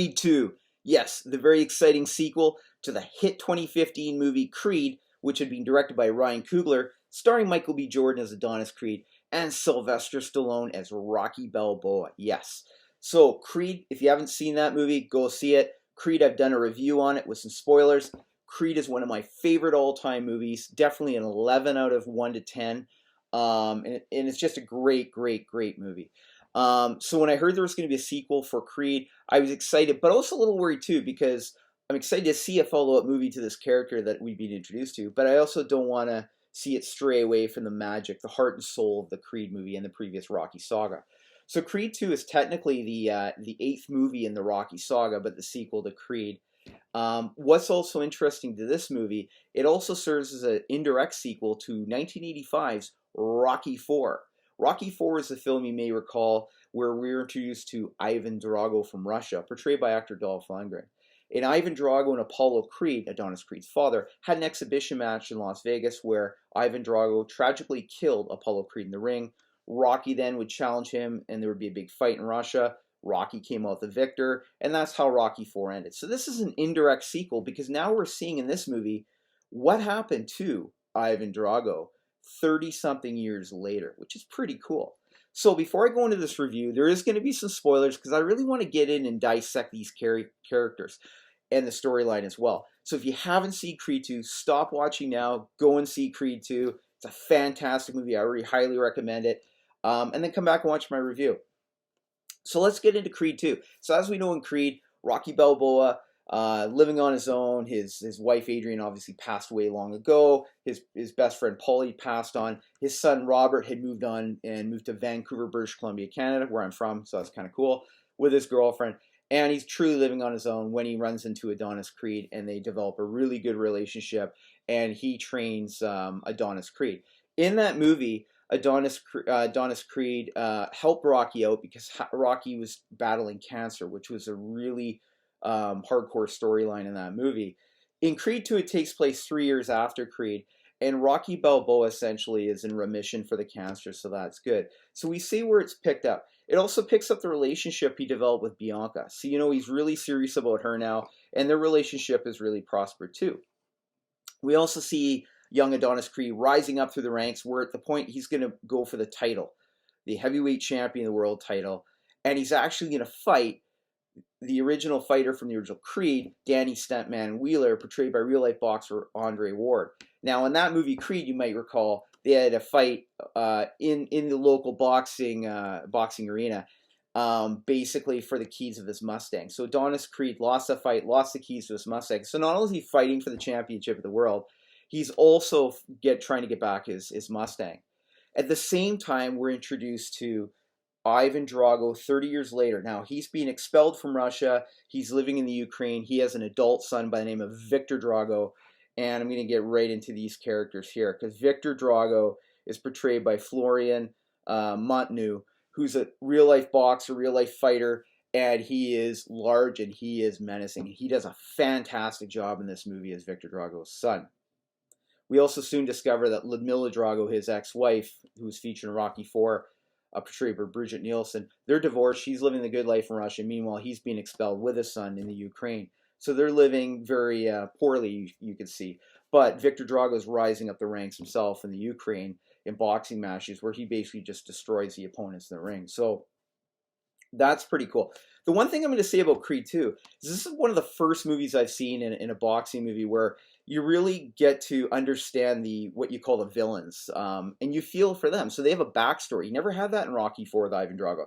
Creed 2. Yes, the very exciting sequel to the hit 2015 movie Creed, which had been directed by Ryan Coogler, starring Michael B. Jordan as Adonis Creed, and Sylvester Stallone as Rocky Balboa. Yes. So, Creed, if you haven't seen that movie, go see it. Creed, I've done a review on it with some spoilers. Creed is one of my favorite all-time movies. Definitely an 11 out of 1 to 10. And it's just a great, great, great movie. So when I heard there was going to be a sequel for Creed, I was excited, but also a little worried too, because I'm excited to see a follow-up movie to this character that we've been introduced to, but I also don't want to see it stray away from the magic, the heart and soul of the Creed movie and the previous Rocky saga. So Creed 2 is technically the 8th movie in the Rocky saga, but the sequel to Creed. What's also interesting to this movie, it also serves as an indirect sequel to 1985's Rocky 4. Rocky 4 is the film you may recall where we were introduced to Ivan Drago from Russia, portrayed by actor Dolph Lundgren. And Ivan Drago and Apollo Creed, Adonis Creed's father, had an exhibition match in Las Vegas where Ivan Drago tragically killed Apollo Creed in the ring. Rocky then would challenge him, and there would be a big fight in Russia. Rocky came out the victor, and that's how Rocky 4 ended. So this is an indirect sequel because now we're seeing in this movie what happened to Ivan Drago 30-something years later, which is pretty cool. So before I go into this review, there is going to be some spoilers because I really want to get in and dissect these characters and the storyline as well. So if you haven't seen Creed 2, stop watching now. Go and see Creed 2. It's a fantastic movie. I really highly recommend it. And then come back and watch my review. So let's get into Creed 2. So as we know in Creed, Rocky Balboa, living on his own. His wife Adrian obviously passed away long ago. His best friend Paulie passed on. His son Robert had moved on and moved to Vancouver, British Columbia, Canada, where I'm from, so that's kind of cool, with his girlfriend. And he's truly living on his own when he runs into Adonis Creed, and they develop a really good relationship, and he trains Adonis Creed. In that movie, Adonis Creed helped Rocky out because Rocky was battling cancer, which was a really hardcore storyline in that movie. In Creed 2, it takes place 3 years after Creed, and Rocky Balboa essentially is in remission for the cancer, so that's good. So we see where it's picked up. It also picks up the relationship he developed with Bianca. So, you know, he's really serious about her now, and their relationship has really prospered too. We also see young Adonis Creed rising up through the ranks. We're at the point he's going to go for the title, the heavyweight champion of the world title, and he's actually going to fight the original fighter from the original Creed, Danny Stuntman Wheeler, portrayed by real-life boxer Andre Ward. Now, in that movie Creed, you might recall, they had a fight in the local boxing arena, basically for the keys of his Mustang. So Adonis Creed lost the fight, lost the keys to his Mustang. So not only is he fighting for the championship of the world, he's also trying to get back his Mustang. At the same time, we're introduced to Ivan Drago 30 years later. Now, he's being expelled from Russia. He's living in the Ukraine. He has an adult son by the name of Viktor Drago. And I'm going to get right into these characters here because Viktor Drago is portrayed by Florian Munteanu, who's a real-life boxer, real-life fighter, and he is large and he is menacing. He does a fantastic job in this movie as Viktor Drago's son. We also soon discover that Ludmila Drago, his ex-wife, who's featured in Rocky 4, portrayed by Bridget Nielsen, they're divorced. She's living the good life in Russia. Meanwhile, he's being expelled with his son in the Ukraine. So they're living very poorly, you can see. But Viktor Drago is rising up the ranks himself in the Ukraine in boxing matches where he basically just destroys the opponents in the ring. So that's pretty cool. The one thing I'm going to say about Creed 2 is this is one of the first movies I've seen in a boxing movie where you really get to understand what you call the villains, and you feel for them. So they have a backstory. You never had that in Rocky 4 with Ivan Drago.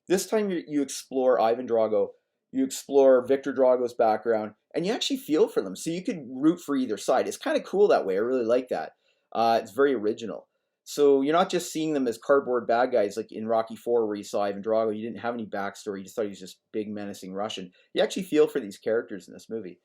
This time you explore Ivan Drago, you explore Viktor Drago's background, and you actually feel for them. So you could root for either side. It's kind of cool that way. I really like that. It's very original. So you're not just seeing them as cardboard bad guys like in Rocky 4 where you saw Ivan Drago. You didn't have any backstory. You just thought he was just big, menacing Russian. You actually feel for these characters in this movie.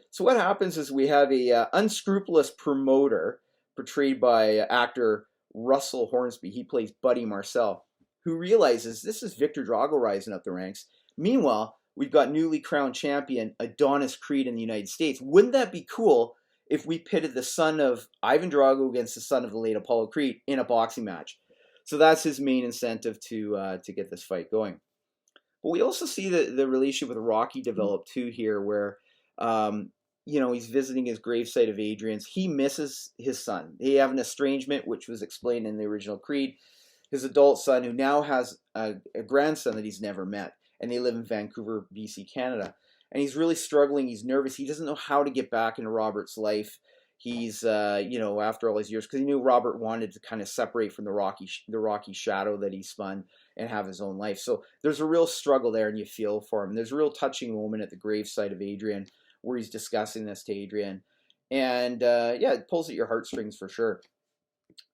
So what happens is we have a unscrupulous promoter portrayed by actor Russell Hornsby. He plays Buddy Marcel, who realizes this is Viktor Drago rising up the ranks. Meanwhile, we've got newly crowned champion Adonis Creed in the United States. Wouldn't that be cool if we pitted the son of Ivan Drago against the son of the late Apollo Creed in a boxing match? So that's his main incentive to get this fight going. But we also see the relationship with Rocky develop too here, where he's visiting his gravesite of Adrian's. He misses his son. They have an estrangement, which was explained in the original Creed. His adult son, who now has a grandson that he's never met, and they live in Vancouver, BC, Canada. And he's really struggling. He's nervous. He doesn't know how to get back into Robert's life. He's, after all his years, because he knew Robert wanted to kind of separate from the Rocky shadow that he spun and have his own life. So there's a real struggle there, and you feel for him. There's a real touching moment at the gravesite of Adrian where he's discussing this to Adrian. And, it pulls at your heartstrings for sure.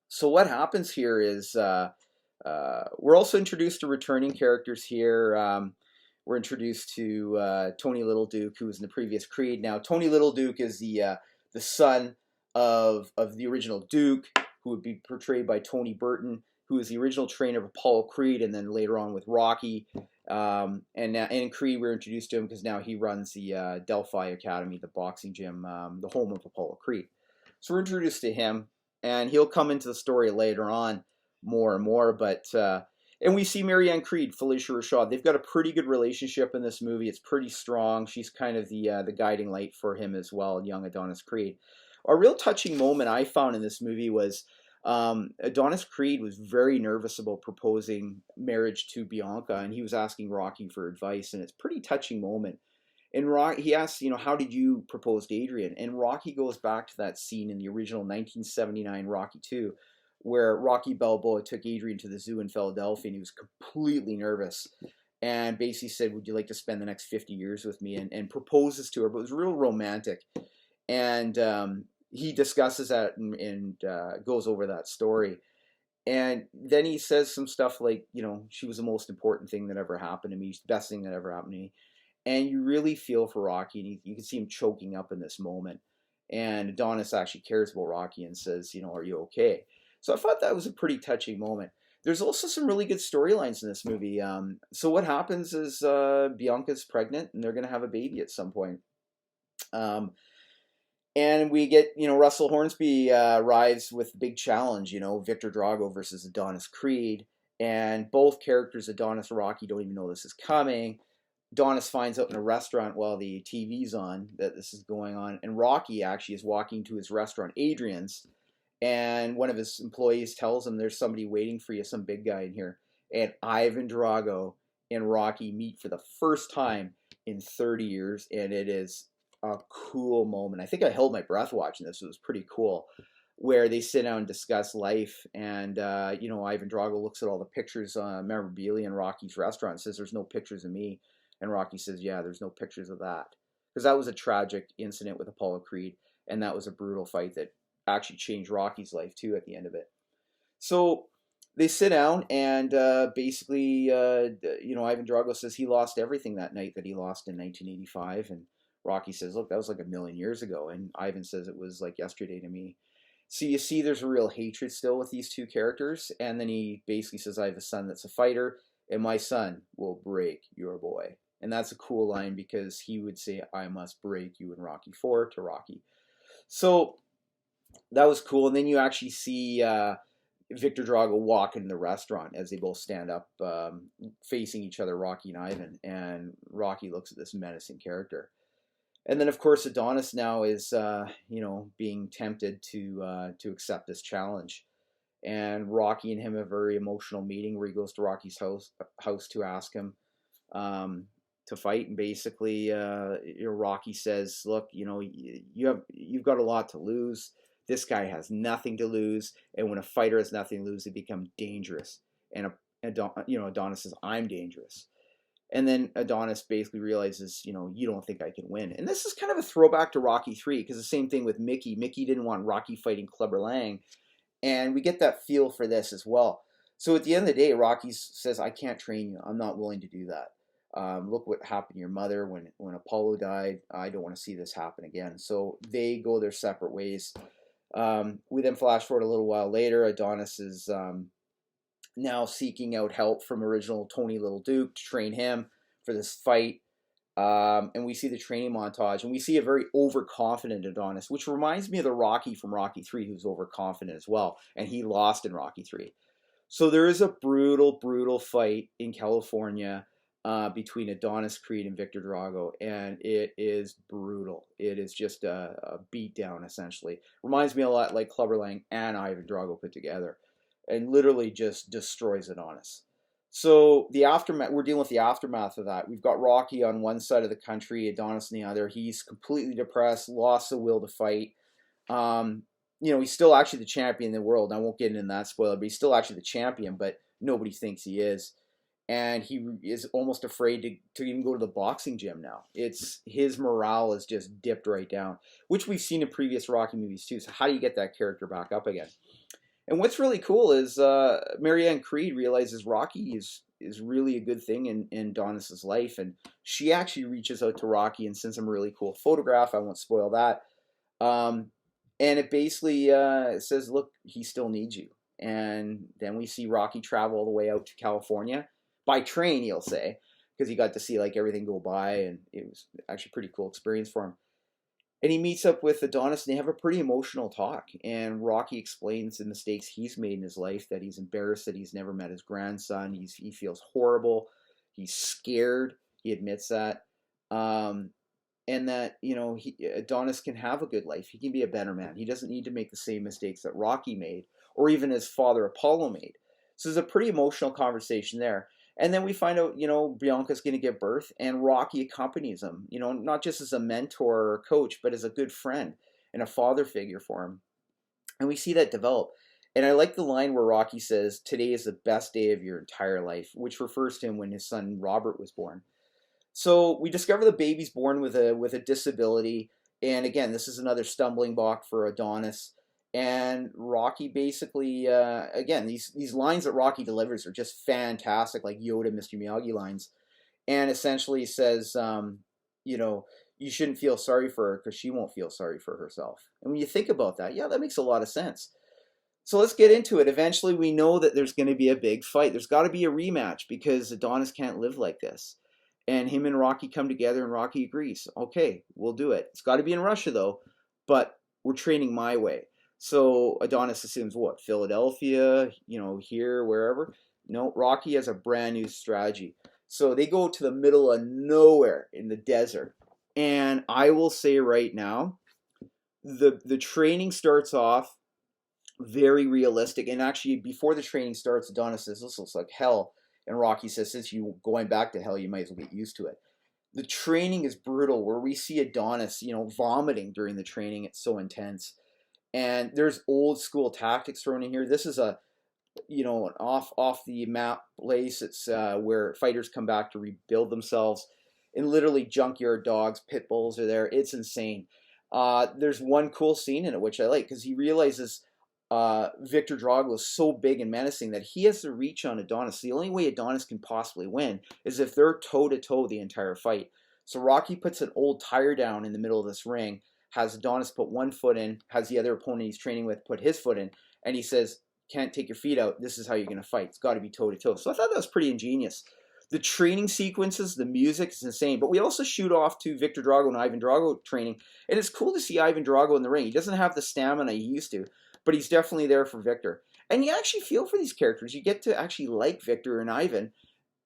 So what happens here is we're also introduced to returning characters here. We're introduced to Tony Littleduke, who was in the previous Creed. Now, Tony Littleduke is the son of the original Duke, who would be portrayed by Tony Burton, who was the original trainer of Apollo Creed, and then later on with Rocky. And in Creed, we're introduced to him because now he runs the Delphi Academy, the boxing gym, the home of Apollo Creed. So we're introduced to him, and he'll come into the story later on more and more. But and we see Marianne Creed, Felicia Rashad. They've got a pretty good relationship in this movie. It's pretty strong. She's kind of the guiding light for him as well, young Adonis Creed. A real touching moment I found in this movie was Adonis Creed was very nervous about proposing marriage to Bianca, and he was asking Rocky for advice, and it's a pretty touching moment. And he asks, how did you propose to Adrian? And Rocky goes back to that scene in the original 1979 Rocky II, where Rocky Balboa took Adrian to the zoo in Philadelphia, and he was completely nervous, and basically said, would you like to spend the next 50 years with me, and proposes to her. But it was real romantic. And he discusses that and goes over that story. And then he says some stuff like, she was the most important thing that ever happened to me, the best thing that ever happened to me. And you really feel for Rocky, and you can see him choking up in this moment. And Adonis actually cares about Rocky and says, are you okay? So I thought that was a pretty touching moment. There's also some really good storylines in this movie. So what happens is Bianca's pregnant, and they're going to have a baby at some point. And we get, Russell Hornsby arrives with the big challenge, Viktor Drago versus Adonis Creed. And both characters, Adonis and Rocky, don't even know this is coming. Adonis finds out in a restaurant while the TV's on that this is going on. And Rocky actually is walking to his restaurant, Adrian's. And one of his employees tells him there's somebody waiting for you, some big guy in here. And Ivan Drago and Rocky meet for the first time in 30 years. And it is a cool moment. I think I held my breath watching this. It was pretty cool. Where they sit down and discuss life. And, Ivan Drago looks at all the pictures, memorabilia in Rocky's restaurant and says, there's no pictures of me. And Rocky says, yeah, there's no pictures of that. Because that was a tragic incident with Apollo Creed. And that was a brutal fight that actually changed Rocky's life too at the end of it. So they sit down and basically, Ivan Drago says he lost everything that night that he lost in 1985. And Rocky says, look, that was like a million years ago. And Ivan says it was like yesterday to me. So you see there's a real hatred still with these two characters. And then he basically says, I have a son that's a fighter, and my son will break your boy. And that's a cool line because he would say, I must break you in Rocky IV to Rocky. So that was cool. And then you actually see Viktor Drago walk in the restaurant as they both stand up facing each other, Rocky and Ivan. And Rocky looks at this menacing character. And then, of course, Adonis now is, being tempted to accept this challenge. And Rocky and him have a very emotional meeting where he goes to Rocky's house to ask him to fight. And basically, Rocky says, look, you've got a lot to lose. This guy has nothing to lose. And when a fighter has nothing to lose, they become dangerous. And, Adonis says, I'm dangerous. And then Adonis basically realizes, you don't think I can win. And this is kind of a throwback to Rocky III, because the same thing with Mickey. Mickey didn't want Rocky fighting Clubber Lang. And we get that feel for this as well. So at the end of the day, Rocky says, I can't train you. I'm not willing to do that. Look what happened to your mother when Apollo died. I don't want to see this happen again. So they go their separate ways. We then flash forward a little while later. Adonis is now seeking out help from original Tony Littleduke to train him for this fight. And we see the training montage, and we see a very overconfident Adonis, which reminds me of the Rocky from Rocky III, who's overconfident as well, and he lost in Rocky III. So there is a brutal, brutal fight in California. between Adonis Creed and Viktor Drago, and it is brutal. It is just a beatdown, essentially. Reminds me a lot like Clubber Lang and Ivan Drago put together, and literally just destroys Adonis. So the aftermath, we're dealing with the aftermath of that. We've got Rocky on one side of the country, Adonis on the other. He's completely depressed, lost the will to fight. He's still actually the champion in the world. I won't get into that spoiler, but he's still actually the champion, but nobody thinks he is. And he is almost afraid to even go to the boxing gym now. His morale is just dipped right down, which we've seen in previous Rocky movies too. So how do you get that character back up again? And what's really cool is Marianne Creed realizes Rocky is really a good thing in Adonis's life, and she actually reaches out to Rocky and sends him a really cool photograph. I won't spoil that. And it basically says, look, he still needs you. And then we see Rocky travel all the way out to California. By train, he'll say, because he got to see like everything go by, and it was actually a pretty cool experience for him. And he meets up with Adonis, and they have a pretty emotional talk. And Rocky explains the mistakes he's made in his life, that he's embarrassed that he's never met his grandson. He feels horrible. He's scared. He admits that. And that, Adonis can have a good life. He can be a better man. He doesn't need to make the same mistakes that Rocky made, or even his father Apollo made. So there's a pretty emotional conversation there. And then we find out, Bianca's going to give birth, and Rocky accompanies him, not just as a mentor or coach, but as a good friend and a father figure for him. And we see that develop. And I like the line where Rocky says, "Today is the best day of your entire life," which refers to him when his son Robert was born. So we discover the baby's born with a disability. And again, this is another stumbling block for Adonis. And Rocky basically, again, these lines that Rocky delivers are just fantastic, like Yoda, Mr. Miyagi lines. And essentially says, you shouldn't feel sorry for her because she won't feel sorry for herself. And when you think about that, yeah, that makes a lot of sense. So let's get into it. Eventually, we know that there's going to be a big fight. There's got to be a rematch because Adonis can't live like this. And him and Rocky come together, and Rocky agrees. Okay, we'll do it. It's got to be in Russia, though, but we're training my way. So Adonis assumes what? Philadelphia, here, wherever. No, Rocky has a brand new strategy. So they go to the middle of nowhere in the desert. And I will say right now, the training starts off very realistic. And actually, before the training starts, Adonis says, "This looks like hell." And Rocky says, "Since you're going back to hell, you might as well get used to it." The training is brutal, where we see Adonis, vomiting during the training. It's so intense. And there's old school tactics thrown in here. This is an off the map place. It's where fighters come back to rebuild themselves. And literally junkyard dogs, pit bulls are there. It's insane. There's one cool scene in it, which I like, because he realizes Viktor Drago is so big and menacing that he has to reach on Adonis. The only way Adonis can possibly win is if they're toe-to-toe the entire fight. So Rocky puts an old tire down in the middle of this ring, has Adonis put one foot in, has the other opponent he's training with put his foot in, and he says, "Can't take your feet out. This is how you're going to fight. It's got to be toe-to-toe." So I thought that was pretty ingenious. The training sequences, the music is insane. But we also shoot off to Viktor Drago and Ivan Drago training. And it's cool to see Ivan Drago in the ring. He doesn't have the stamina he used to, but he's definitely there for Viktor. And you actually feel for these characters. You get to actually like Viktor and Ivan,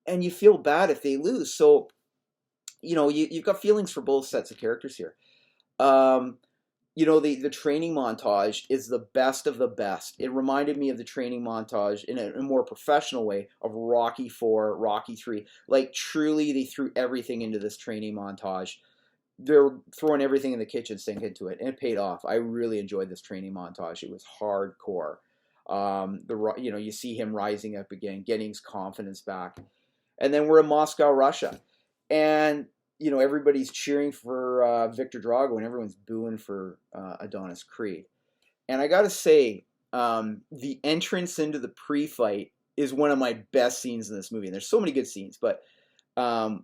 and you feel bad if they lose. So, you've got feelings for both sets of characters here. The training montage is the best of the best. It reminded me of the training montage in a more professional way of Rocky IV, Rocky III. Like, truly, they threw everything into this training montage. They're throwing everything in the kitchen sink into it, and it paid off. I really enjoyed this training montage. It was hardcore. You see him rising up again, getting his confidence back. And then we're in Moscow, Russia. And everybody's cheering for Viktor Drago, and everyone's booing for Adonis Creed. And I got to say, the entrance into the pre-fight is one of my best scenes in this movie. And there's so many good scenes, but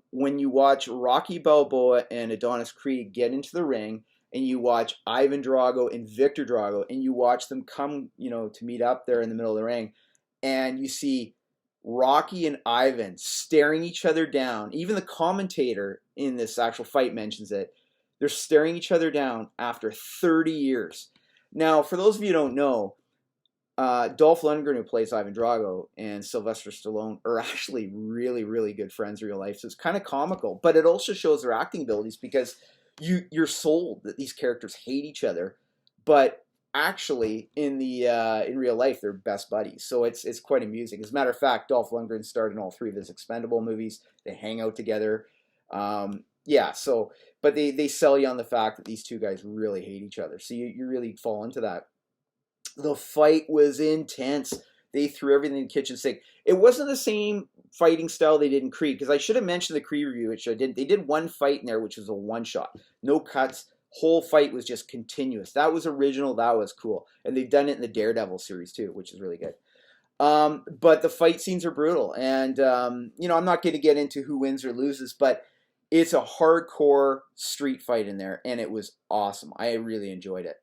when you watch Rocky Balboa and Adonis Creed get into the ring, and you watch Ivan Drago and Viktor Drago, and you watch them come, to meet up there in the middle of the ring, and you see Rocky and Ivan staring each other down. Even the commentator in this actual fight mentions it. They're staring each other down after 30 years. Now, for those of you who don't know, Dolph Lundgren, who plays Ivan Drago, and Sylvester Stallone are actually really, really good friends in real life. So it's kind of comical, but it also shows their acting abilities because you're sold that these characters hate each other, but actually in real life they're best buddies. So it's quite amusing. As a matter of fact, Dolph Lundgren starred in all 3 of his Expendable movies. They hang out together. Yeah. So, but they sell you on the fact that these two guys really hate each other. So you really fall into that. The fight was intense. They threw everything in the kitchen sink. It wasn't the same fighting style they did in Creed, because I should have mentioned the Creed review, which I didn't. They did one fight in there, which was a one-shot. No cuts. Whole fight was just continuous. That was original. That was cool. And they've done it in the Daredevil series too, which is really good. But the fight scenes are brutal. And, you know, I'm not going to get into who wins or loses, but it's a hardcore street fight in there, and it was awesome. I really enjoyed it.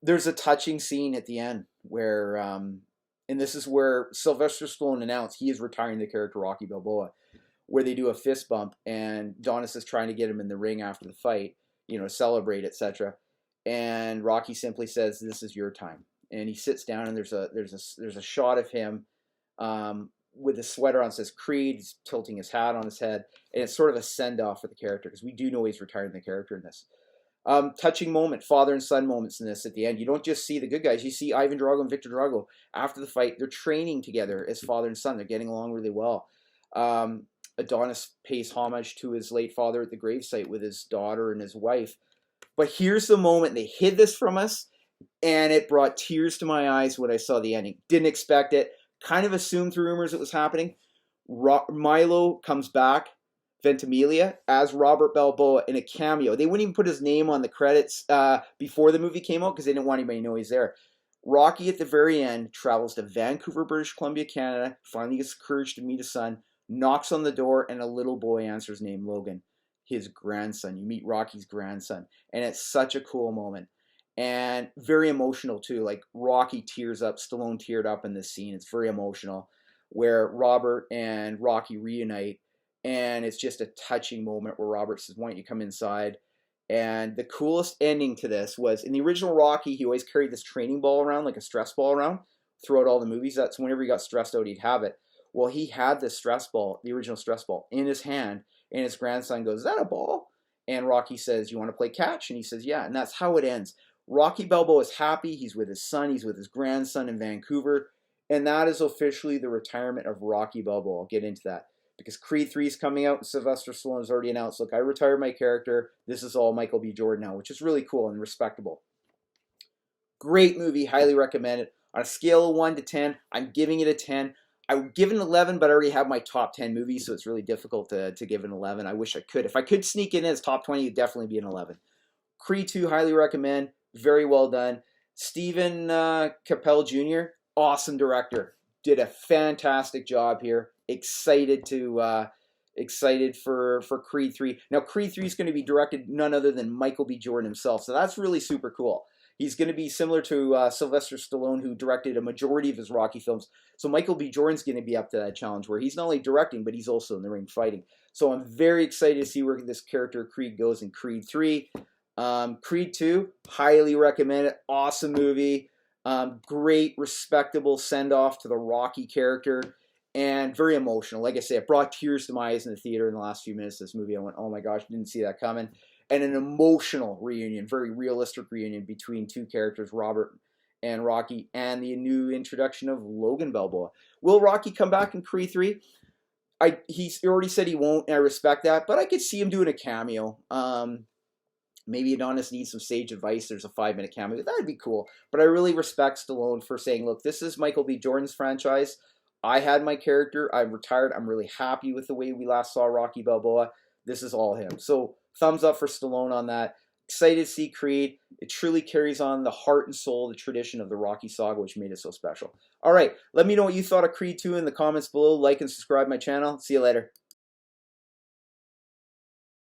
There's a touching scene at the end where, and this is where Sylvester Stallone announced he is retiring the character Rocky Balboa, where they do a fist bump, and Adonis is trying to get him in the ring after the fight, you know, celebrate, etc. And Rocky simply says, "This is your time." And he sits down, and there's a shot of him with a sweater on, says Creed. He's tilting his hat on his head, and it's sort of a send off for the character, because we do know he's retiring the character in this. Touching moment, father and son moments in this at the end. You don't just see the good guys. You see Ivan Drago and Viktor Drago. After the fight, they're training together as father and son. They're getting along really well. Adonis pays homage to his late father at the gravesite with his daughter and his wife. But here's the moment. They hid this from us, and it brought tears to my eyes when I saw the ending. Didn't expect it. Kind of assumed through rumors it was happening. Milo comes back, Ventimiglia, as Robert Balboa in a cameo. They wouldn't even put his name on the credits before the movie came out because they didn't want anybody to know he's there. Rocky, at the very end, travels to Vancouver, British Columbia, Canada, finally gets the courage to meet his son, knocks on the door, and a little boy answers, named Logan, his grandson. You meet Rocky's grandson, and it's such a cool moment. And very emotional, too. Like, Rocky tears up, Stallone teared up in this scene. It's very emotional, where Robert and Rocky reunite. And it's just a touching moment where Robert says, "Why don't you come inside?" And the coolest ending to this was, in the original Rocky, he always carried this training ball around, like a stress ball around, throughout all the movies. That's whenever he got stressed out, he'd have it. Well, he had this stress ball, the original stress ball, in his hand, and his grandson goes, "Is that a ball?" And Rocky says, "You want to play catch?" And he says, "Yeah." And that's how it ends. Rocky Balboa is happy. He's with his son. He's with his grandson in Vancouver. And that is officially the retirement of Rocky Balboa. I'll get into that, because Creed 3 is coming out, and Sylvester Stallone has already announced, "Look, I retired my character. This is all Michael B. Jordan now," which is really cool and respectable. Great movie. Highly recommend it. On a scale of 1 to 10, I'm giving it a 10. I would give it an 11, but I already have my top 10 movies, so it's really difficult to give it an 11. I wish I could. If I could sneak in as top 20, it would definitely be an 11. Creed 2, highly recommend. Very well done. Steven Caple Jr., awesome director. Did a fantastic job here. Excited for Creed 3. Now, Creed 3 is going to be directed none other than Michael B. Jordan himself, so that's really super cool. He's going to be similar to Sylvester Stallone, who directed a majority of his Rocky films. So Michael B. Jordan's going to be up to that challenge, where he's not only directing, but he's also in the ring fighting. So I'm very excited to see where this character Creed goes in Creed 3. Creed 2, highly recommend it. Awesome movie. Great, respectable send-off to the Rocky character. And very emotional. Like I say, it brought tears to my eyes in the theater in the last few minutes of this movie. I went, "Oh my gosh, didn't see that coming." And an emotional reunion, very realistic reunion between two characters, Robert and Rocky, and the new introduction of Logan Balboa. Will Rocky come back in Creed 3? He's already said he won't, and I respect that, but I could see him doing a cameo. Maybe Adonis needs some sage advice. There's a 5-minute cameo. That would be cool. But I really respect Stallone for saying, "Look, this is Michael B. Jordan's franchise. I had my character. I'm retired. I'm really happy with the way we last saw Rocky Balboa. This is all him." So thumbs up for Stallone on that. Excited to see Creed. It truly carries on the heart and soul, the tradition of the Rocky saga, which made it so special. All right, let me know what you thought of Creed 2 in the comments below. Like and subscribe my channel. See you later.